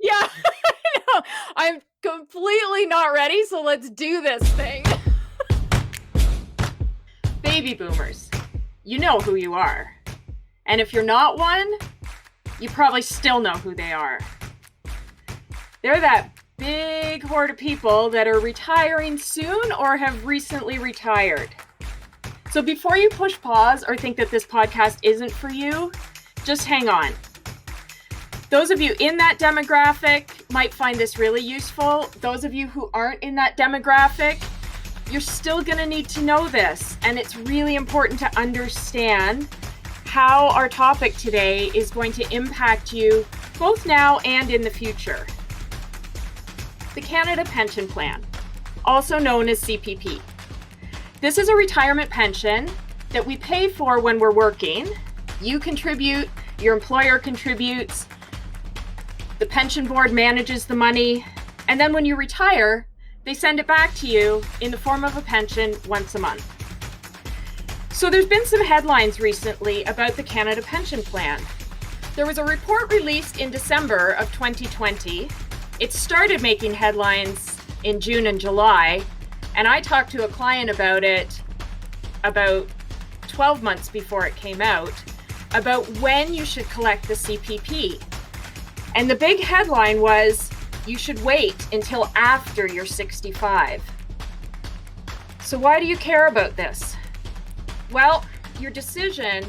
Yeah, I know. I'm completely not ready, so let's do this thing. Baby boomers, you know who you are. And if you're not one, you probably still know who they are. They're that big horde of people that are retiring soon or have recently retired. So before you push pause or think that this podcast isn't for you, just hang on. Those of you in that demographic might find this really useful. Those of you who aren't in that demographic, you're still going to need to know this. And it's really important to understand how our topic today is going to impact you both now and in the future. The Canada Pension Plan, also known as CPP. This is a retirement pension that we pay for when we're working. You contribute, your employer contributes, the pension board manages the money, and then when you retire, they send it back to you in the form of a pension once a month. So there's been some headlines recently about the Canada Pension Plan. There was a report released in December of 2020. It started making headlines in June and July, and I talked to a client about it about 12 months before it came out, about when you should collect the CPP. And the big headline was, you should wait until after you're 65. So why do you care about this? Well, your decision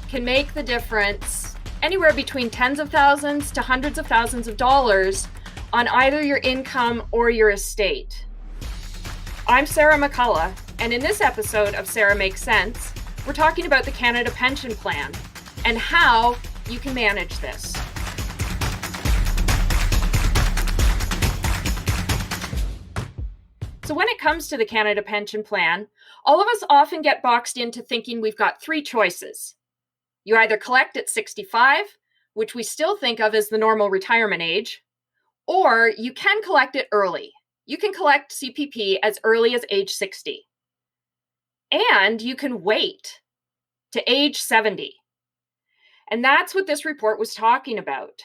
can make the difference anywhere between tens of thousands to hundreds of thousands of dollars on either your income or your estate. I'm Sarah McCullough, and in this episode of SARA Makes Sense, we're talking about the Canada Pension Plan and how you can manage this. So when it comes to the Canada Pension Plan, all of us often get boxed into thinking we've got three choices. You either collect at 65, which we still think of as the normal retirement age, or you can collect it early. You can collect CPP as early as age 60. And you can wait to age 70. And that's what this report was talking about.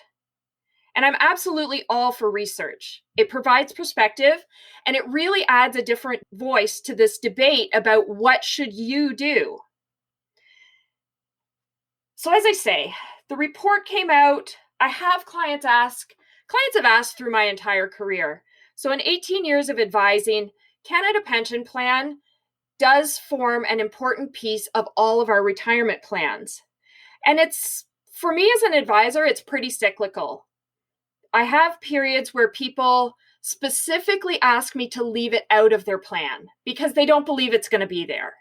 And I'm absolutely all for research. It provides perspective, and it really adds a different voice to this debate about what should you do. So as I say, the report came out. I have clients have asked through my entire career. So in 18 years of advising, Canada Pension Plan does form an important piece of all of our retirement plans. And it's, for me as an advisor, it's pretty cyclical. I have periods where people specifically ask me to leave it out of their plan because they don't believe it's going to be there.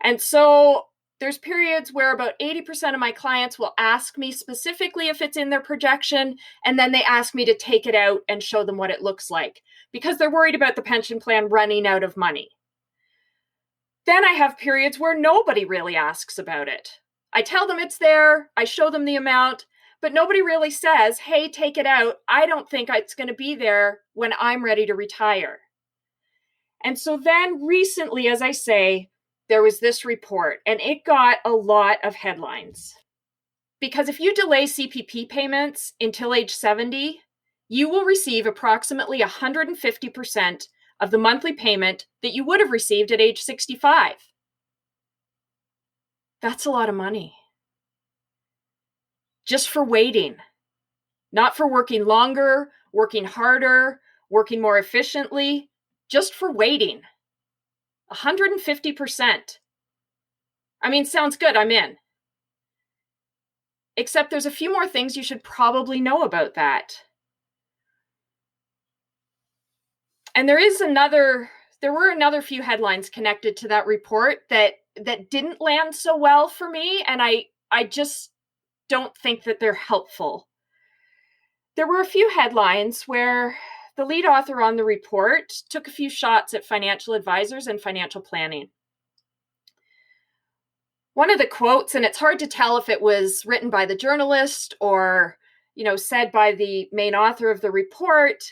And so there's periods where about 80% of my clients will ask me specifically if it's in their projection, and then they ask me to take it out and show them what it looks like because they're worried about the pension plan running out of money. Then I have periods where nobody really asks about it. I tell them it's there, I show them the amount, but nobody really says, hey, take it out. I don't think it's going to be there when I'm ready to retire. And so then recently, as I say, there was this report, and it got a lot of headlines. Because if you delay CPP payments until age 70, you will receive approximately 150% of the monthly payment that you would have received at age 65. That's a lot of money. Just for waiting, not for working longer, working harder, working more efficiently, just for waiting. 150%. I mean, sounds good, I'm in. Except there's a few more things you should probably know about that. And there were another few headlines connected to that report that didn't land so well for me, and I just don't think that they're helpful. There were a few headlines where the lead author on the report took a few shots at financial advisors and financial planning. One of the quotes, and it's hard to tell if it was written by the journalist or, said by the main author of the report,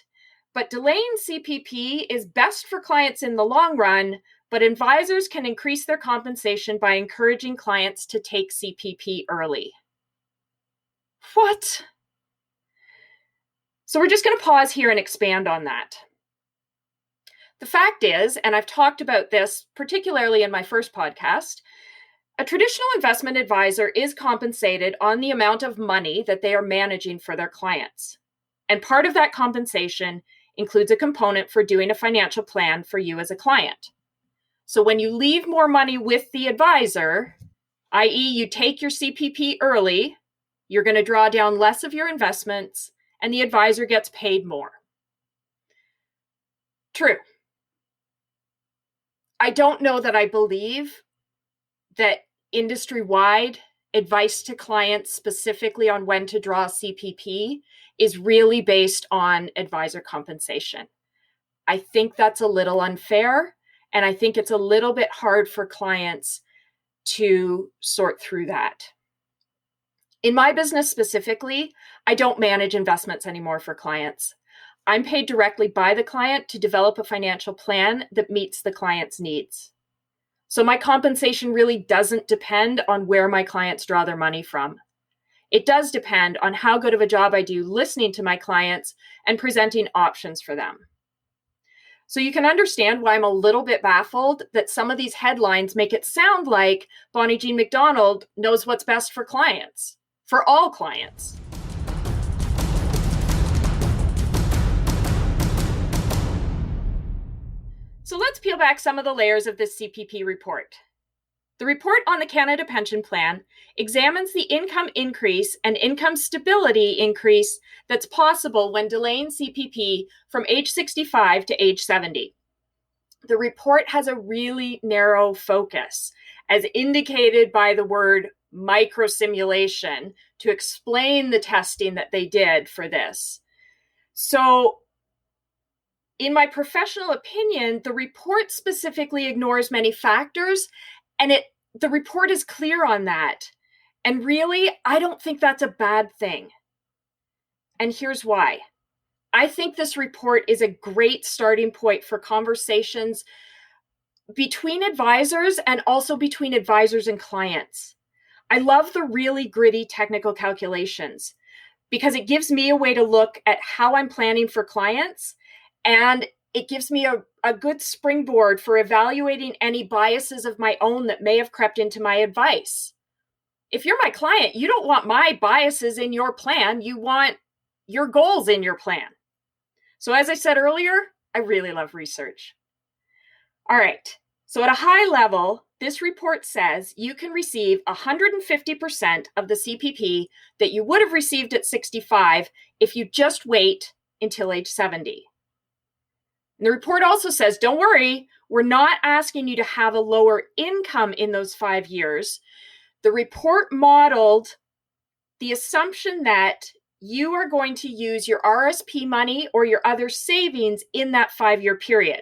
but delaying CPP is best for clients in the long run, but advisors can increase their compensation by encouraging clients to take CPP early. What? So we're just going to pause here and expand on that. The fact is, and I've talked about this particularly in my first podcast, a traditional investment advisor is compensated on the amount of money that they are managing for their clients. And part of that compensation includes a component for doing a financial plan for you as a client. So when you leave more money with the advisor, i.e., you take your CPP early, you're going to draw down less of your investments, and the advisor gets paid more. True. I don't know that I believe that industry-wide advice to clients specifically on when to draw CPP is really based on advisor compensation. I think that's a little unfair, and I think it's a little bit hard for clients to sort through that. In my business specifically, I don't manage investments anymore for clients. I'm paid directly by the client to develop a financial plan that meets the client's needs. So my compensation really doesn't depend on where my clients draw their money from. It does depend on how good of a job I do listening to my clients and presenting options for them. So you can understand why I'm a little bit baffled that some of these headlines make it sound like Bonnie Jean McDonald knows what's best for clients, for all clients. So let's peel back some of the layers of this CPP report. The report on the Canada Pension Plan examines the income increase and income stability increase that's possible when delaying CPP from age 65 to age 70. The report has a really narrow focus, as indicated by the word microsimulation, to explain the testing that they did for this. So, in my professional opinion, the report specifically ignores many factors, and the report is clear on that. And really, I don't think that's a bad thing. And here's why. I think this report is a great starting point for conversations between advisors and also between advisors and clients. I love the really gritty technical calculations because it gives me a way to look at how I'm planning for clients, and it gives me a good springboard for evaluating any biases of my own that may have crept into my advice. If you're my client, you don't want my biases in your plan. You want your goals in your plan. So as I said earlier, I really love research. All right. So at a high level, this report says you can receive 150% of the CPP that you would have received at 65 if you just wait until age 70. And the report also says, don't worry, we're not asking you to have a lower income in those 5 years. The report modeled the assumption that you are going to use your RSP money or your other savings in that 5-year period.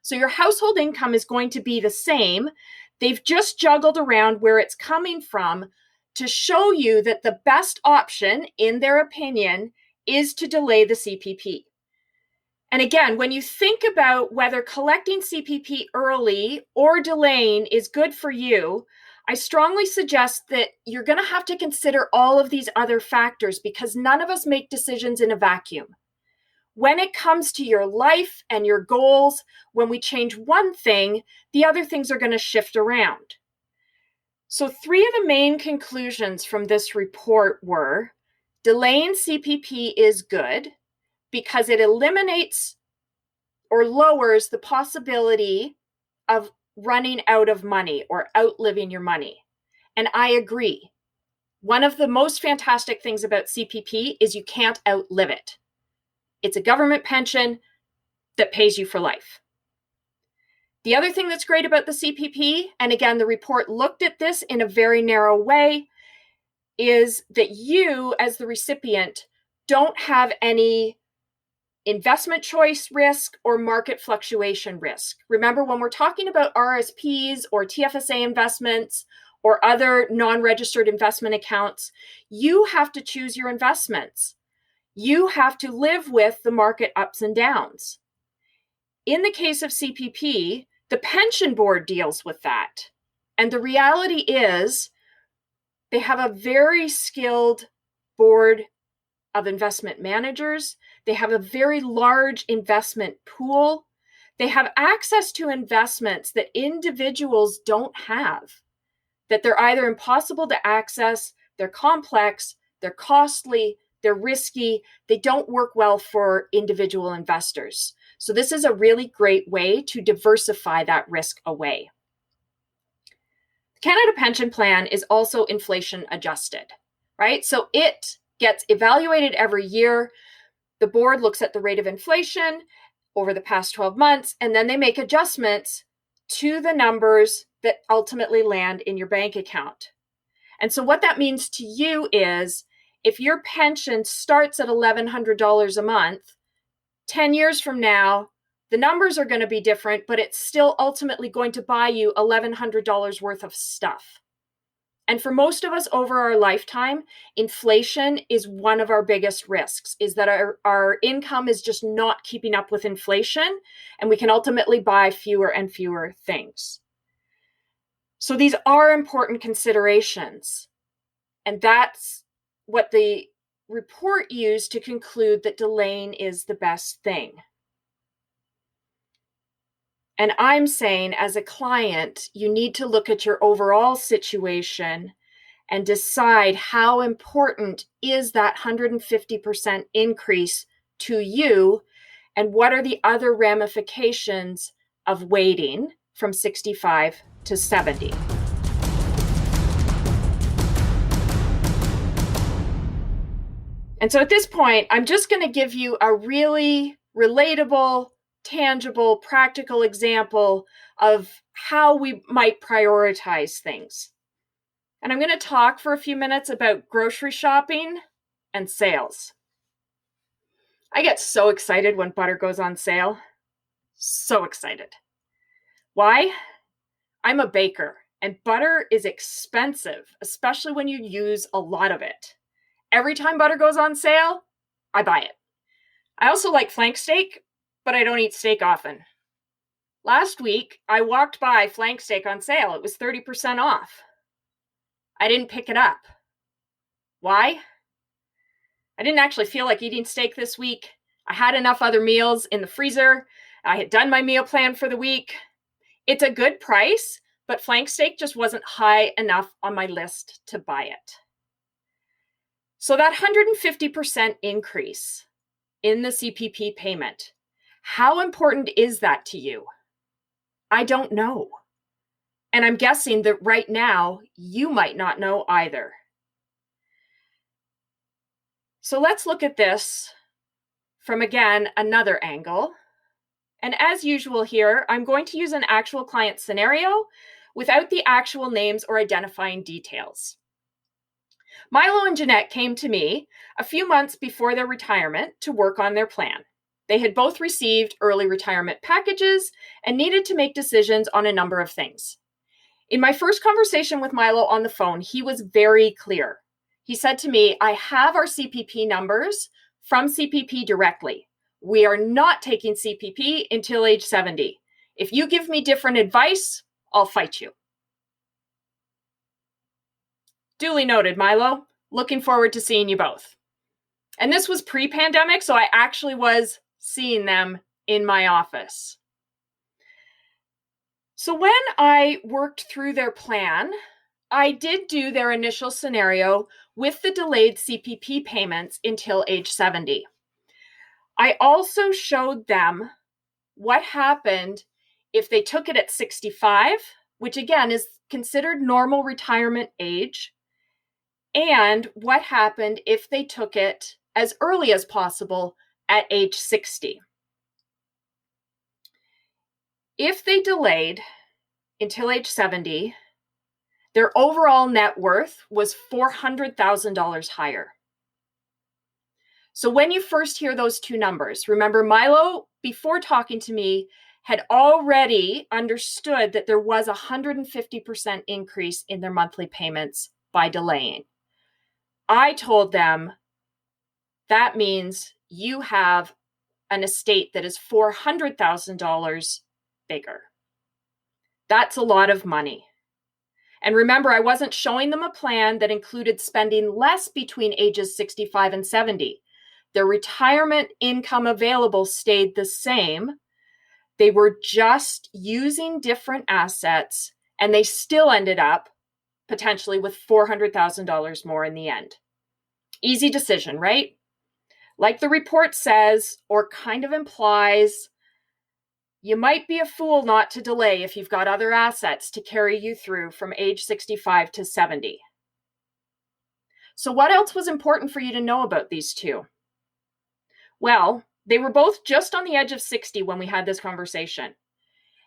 So your household income is going to be the same. They've just juggled around where it's coming from to show you that the best option, in their opinion, is to delay the CPP. And again, when you think about whether collecting CPP early or delaying is good for you, I strongly suggest that you're going to have to consider all of these other factors because none of us make decisions in a vacuum. When it comes to your life and your goals, when we change one thing, the other things are going to shift around. So 3 of the main conclusions from this report were delaying CPP is good because it eliminates or lowers the possibility of running out of money or outliving your money. And I agree. One of the most fantastic things about CPP is you can't outlive it. It's a government pension that pays you for life. The other thing that's great about the CPP, and again, the report looked at this in a very narrow way, is that you, as the recipient, don't have any investment choice risk or market fluctuation risk. Remember, when we're talking about RSPs or TFSA investments or other non-registered investment accounts, you have to choose your investments. You have to live with the market ups and downs. In the case of CPP, the pension board deals with that. And the reality is they have a very skilled board of investment managers. They have a very large investment pool. They have access to investments that individuals don't have, that they're either impossible to access, they're complex, they're costly, they're risky, they don't work well for individual investors. So this is a really great way to diversify that risk away. The Canada Pension Plan is also inflation adjusted, right? So it gets evaluated every year. The board looks at the rate of inflation over the past 12 months, and then they make adjustments to the numbers that ultimately land in your bank account. And so what that means to you is if your pension starts at $1,100 a month, 10 years from now, the numbers are going to be different, but it's still ultimately going to buy you $1,100 worth of stuff. And for most of us over our lifetime, inflation is one of our biggest risks, is that our income is just not keeping up with inflation, and we can ultimately buy fewer and fewer things. So these are important considerations. And that's what the report used to conclude that delaying is the best thing. And I'm saying, as a client, you need to look at your overall situation and decide how important is that 150% increase to you, and what are the other ramifications of waiting from 65 to 70. And so at this point, I'm just going to give you a really relatable, tangible, practical example of how we might prioritize things. And I'm going to talk for a few minutes about grocery shopping and sales. I get so excited when butter goes on sale. So excited. Why? I'm a baker, and butter is expensive, especially when you use a lot of it. Every time butter goes on sale, I buy it. I also like flank steak, but I don't eat steak often. Last week, I walked by flank steak on sale. It was 30% off. I didn't pick it up. Why? I didn't actually feel like eating steak this week. I had enough other meals in the freezer. I had done my meal plan for the week. It's a good price, but flank steak just wasn't high enough on my list to buy it. So that 150% increase in the CPP payment, how important is that to you? I don't know. And I'm guessing that right now, you might not know either. So let's look at this from, again, another angle. And as usual here, I'm going to use an actual client scenario without the actual names or identifying details. Milo and Jeanette came to me a few months before their retirement to work on their plan. They had both received early retirement packages and needed to make decisions on a number of things. In my first conversation with Milo on the phone, he was very clear. He said to me, I have our CPP numbers from CPP directly. We are not taking CPP until age 70. If you give me different advice, I'll fight you. Duly noted, Milo. Looking forward to seeing you both. And this was pre-pandemic, so I actually was seeing them in my office. So when I worked through their plan, I did do their initial scenario with the delayed CPP payments until age 70. I also showed them what happened if they took it at 65, which again is considered normal retirement age, and what happened if they took it as early as possible at age 60. If they delayed until age 70, their overall net worth was $400,000 higher. So when you first hear those two numbers, remember Milo, before talking to me, had already understood that there was a 150% increase in their monthly payments by delaying. I told them that means you have an estate that is $400,000 bigger. That's a lot of money. And remember, I wasn't showing them a plan that included spending less between ages 65 and 70. Their retirement income available stayed the same. They were just using different assets, and they still ended up potentially with $400,000 more in the end. Easy decision, right? Like the report says, or kind of implies, you might be a fool not to delay if you've got other assets to carry you through from age 65 to 70. So what else was important for you to know about these two? Well, they were both just on the edge of 60 when we had this conversation.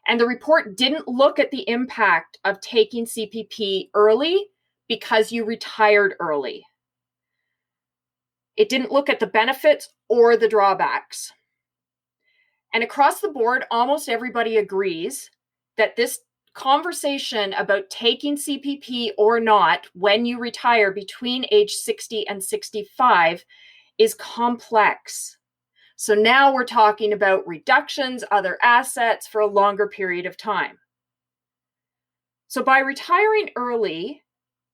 And the report didn't look at the impact of taking CPP early because you retired early. It didn't look at the benefits or the drawbacks. And across the board, almost everybody agrees that this conversation about taking CPP or not when you retire between age 60 and 65 is complex. So now we're talking about reductions, other assets for a longer period of time. So by retiring early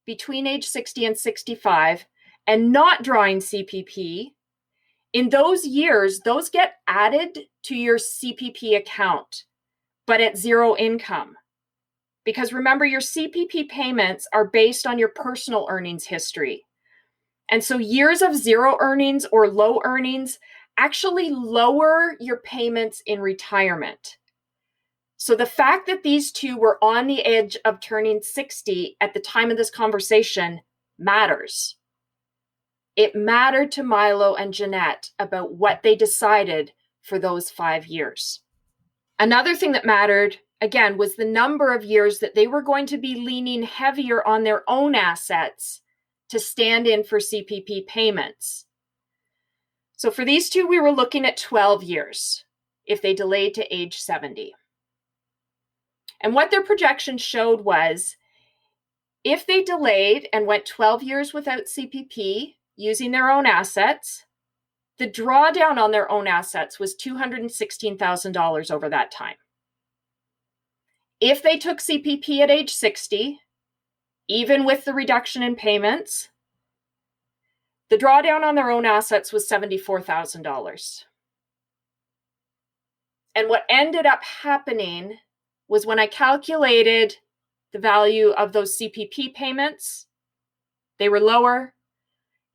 between age 60 and 65 and not drawing CPP, in those years, those get added to your CPP account, but at zero income. Because remember, your CPP payments are based on your personal earnings history. And so years of zero earnings or low earnings actually lower your payments in retirement. So the fact that these two were on the edge of turning 60 at the time of this conversation matters. It mattered to Milo and Jeanette about what they decided for those 5 years. Another thing that mattered, again, was the number of years that they were going to be leaning heavier on their own assets to stand in for CPP payments. So for these two, we were looking at 12 years if they delayed to age 70. And what their projection showed was if they delayed and went 12 years without CPP using their own assets, the drawdown on their own assets was $216,000 over that time. If they took CPP at age 60, even with the reduction in payments, the drawdown on their own assets was $74,000. And what ended up happening was when I calculated the value of those CPP payments, they were lower.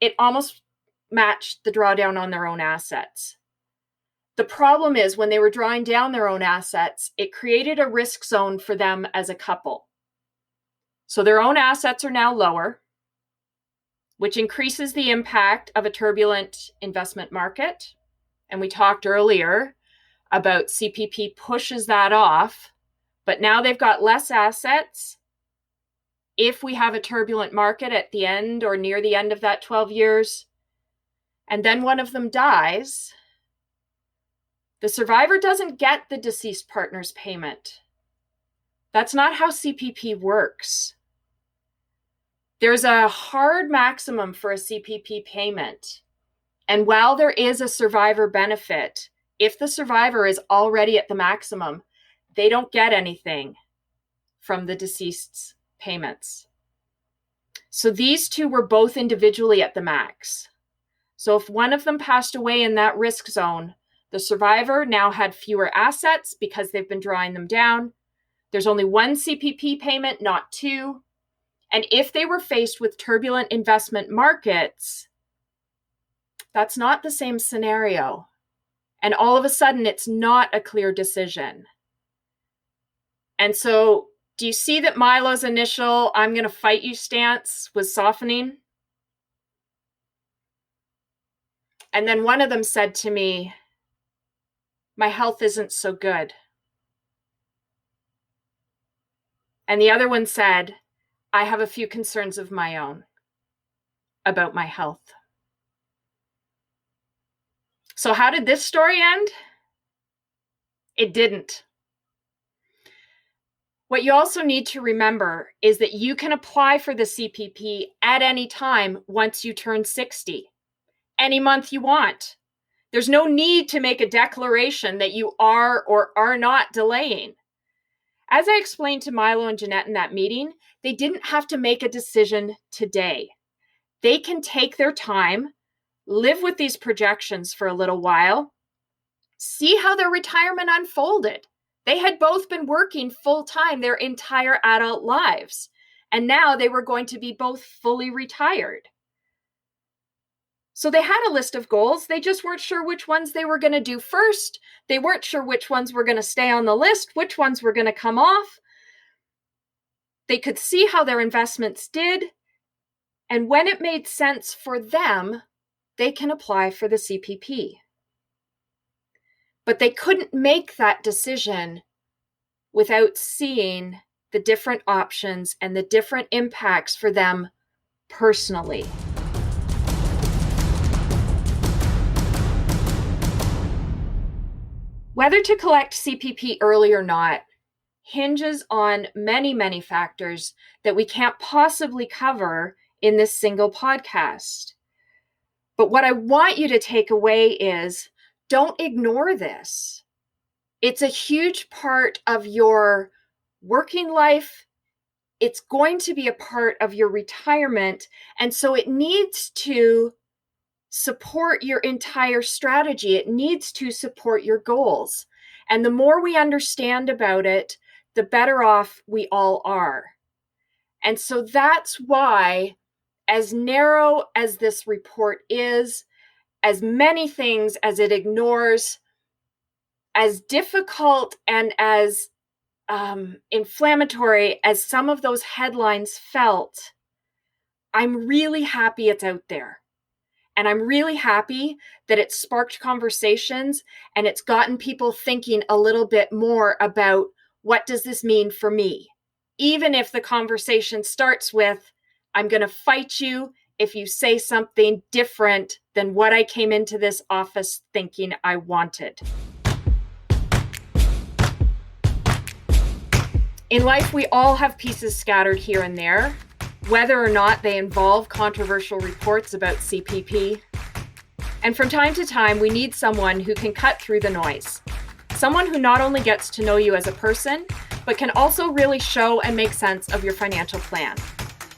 It almost matched the drawdown on their own assets. The problem is when they were drawing down their own assets, it created a risk zone for them as a couple. So their own assets are now lower, which increases the impact of a turbulent investment market. And we talked earlier about CPP pushes that off, but now they've got less assets. If we have a turbulent market at the end or near the end of that 12 years, and then one of them dies, the survivor doesn't get the deceased partner's payment. That's not how CPP works. There's a hard maximum for a CPP payment. And while there is a survivor benefit, if the survivor is already at the maximum, they don't get anything from the deceased's payments. So these two were both individually at the max. So if one of them passed away in that risk zone, the survivor now had fewer assets because they've been drawing them down. There's only one CPP payment, not two. And if they were faced with turbulent investment markets, that's not the same scenario. And all of a sudden, it's not a clear decision. And so, do you see that Milo's initial "I'm going to fight you" stance was softening? And then one of them said to me, "My health isn't so good." And the other one said, "I have a few concerns of my own about my health." So how did this story end? It didn't. What you also need to remember is that you can apply for the CPP at any time once you turn 60, any month you want. There's no need to make a declaration that you are or are not delaying. As I explained to Milo and Jeanette in that meeting, they didn't have to make a decision today. They can take their time, live with these projections for a little while, see how their retirement unfolded. They had both been working full-time their entire adult lives, and now they were going to be both fully retired. So they had a list of goals. They just weren't sure which ones they were going to do first. They weren't sure which ones were going to stay on the list, which ones were going to come off. They could see how their investments did, and when it made sense for them, they can apply for the CPP. But they couldn't make that decision without seeing the different options and the different impacts for them personally. Whether to collect CPP early or not hinges on many, many factors that we can't possibly cover in this single podcast. But what I want you to take away is, don't ignore this. It's a huge part of your working life. It's going to be a part of your retirement. And so it needs to support your entire strategy. It needs to support your goals. And the more we understand about it, the better off we all are. And so that's why, as narrow as this report is, as many things as it ignores, as difficult and as inflammatory as some of those headlines felt, I'm really happy it's out there. And I'm really happy that it sparked conversations and it's gotten people thinking a little bit more about, what does this mean for me? Even if the conversation starts with, I'm going to fight you if you say something different than what I came into this office thinking I wanted. In life, we all have pieces scattered here and there, whether or not they involve controversial reports about CPP. And from time to time, we need someone who can cut through the noise. Someone who not only gets to know you as a person, but can also really show and make sense of your financial plan.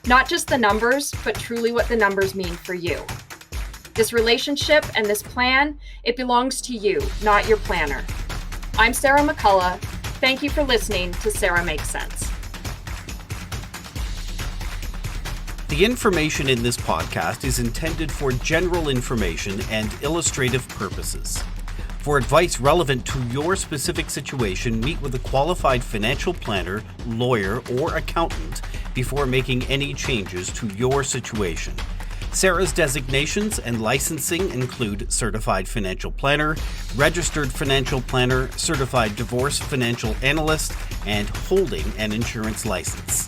Not just the numbers, but truly what the numbers mean for you. This relationship and this plan, it belongs to you, not your planner. I'm Sarah McCullough. Thank you for listening to SARA Makes Sense. The information in this podcast is intended for general information and illustrative purposes. For advice relevant to your specific situation, meet with a qualified financial planner, lawyer, or accountant before making any changes to your situation. SARA's designations and licensing include Certified Financial Planner, Registered Financial Planner, Certified Divorce Financial Analyst, and holding an insurance license.